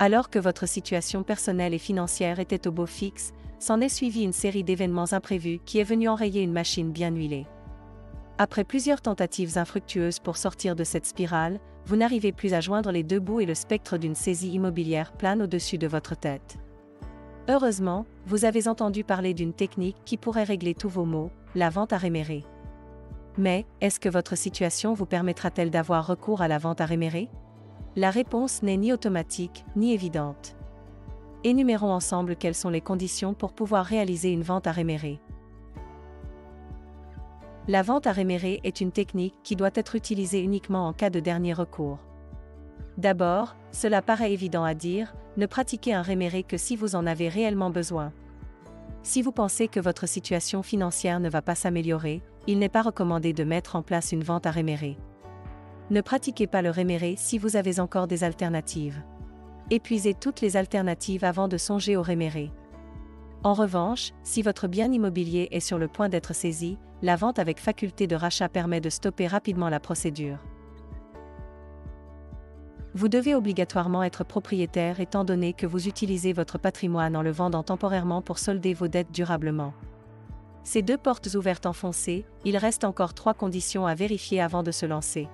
Alors que votre situation personnelle et financière était au beau fixe, s'en est suivi une série d'événements imprévus qui est venue enrayer une machine bien huilée. Après plusieurs tentatives infructueuses pour sortir de cette spirale, vous n'arrivez plus à joindre les deux bouts et le spectre d'une saisie immobilière plane au-dessus de votre tête. Heureusement, vous avez entendu parler d'une technique qui pourrait régler tous vos maux, la vente à réméré. Mais, est-ce que votre situation vous permettra-t-elle d'avoir recours à la vente à réméré? La réponse n'est ni automatique, ni évidente. Énumérons ensemble quelles sont les conditions pour pouvoir réaliser une vente à réméré. La vente à réméré est une technique qui doit être utilisée uniquement en cas de dernier recours. D'abord, cela paraît évident à dire, ne pratiquez un réméré que si vous en avez réellement besoin. Si vous pensez que votre situation financière ne va pas s'améliorer, il n'est pas recommandé de mettre en place une vente à réméré. Ne pratiquez pas le réméré si vous avez encore des alternatives. Épuisez toutes les alternatives avant de songer au réméré. En revanche, si votre bien immobilier est sur le point d'être saisi, la vente avec faculté de rachat permet de stopper rapidement la procédure. Vous devez obligatoirement être propriétaire étant donné que vous utilisez votre patrimoine en le vendant temporairement pour solder vos dettes durablement. Ces deux portes ouvertes enfoncées, il reste encore 3 conditions à vérifier avant de se lancer.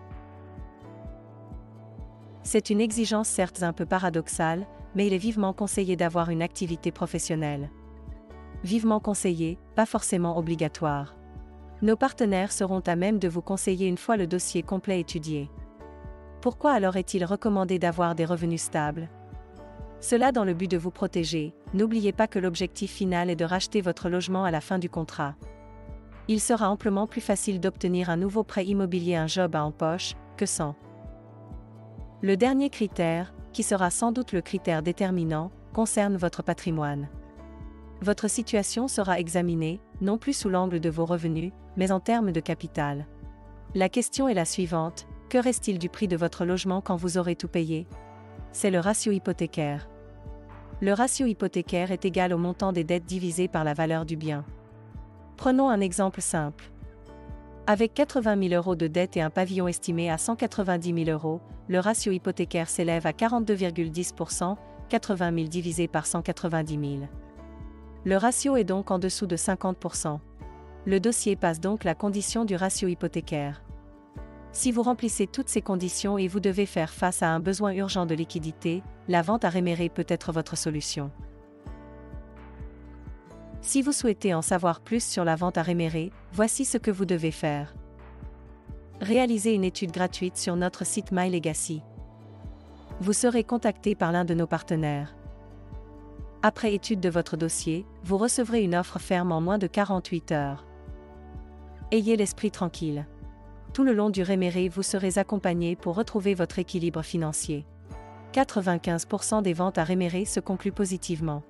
C'est une exigence certes un peu paradoxale, mais il est vivement conseillé d'avoir une activité professionnelle. Vivement conseillé, pas forcément obligatoire. Nos partenaires seront à même de vous conseiller une fois le dossier complet étudié. Pourquoi alors est-il recommandé d'avoir des revenus stables? Cela dans le but de vous protéger, n'oubliez pas que l'objectif final est de racheter votre logement à la fin du contrat. Il sera amplement plus facile d'obtenir un nouveau prêt immobilier un job en poche, que sans. Le dernier critère, qui sera sans doute le critère déterminant, concerne votre patrimoine. Votre situation sera examinée, non plus sous l'angle de vos revenus, mais en termes de capital. La question est la suivante, que reste-t-il du prix de votre logement quand vous aurez tout payé? C'est le ratio hypothécaire. Le ratio hypothécaire est égal au montant des dettes divisé par la valeur du bien. Prenons un exemple simple. Avec 80 000 € de dette et un pavillon estimé à 190 000 €, le ratio hypothécaire s'élève à 42,10%, 80 000 divisé par 190 000. Le ratio est donc en dessous de 50%. Le dossier passe donc la condition du ratio hypothécaire. Si vous remplissez toutes ces conditions et vous devez faire face à un besoin urgent de liquidité, la vente à réméré peut être votre solution. Si vous souhaitez en savoir plus sur la vente à réméré, voici ce que vous devez faire. Réalisez une étude gratuite sur notre site MyLegacy. Vous serez contacté par l'un de nos partenaires. Après étude de votre dossier, vous recevrez une offre ferme en moins de 48 heures. Ayez l'esprit tranquille. Tout le long du réméré, vous serez accompagné pour retrouver votre équilibre financier. 95% des ventes à réméré se concluent positivement.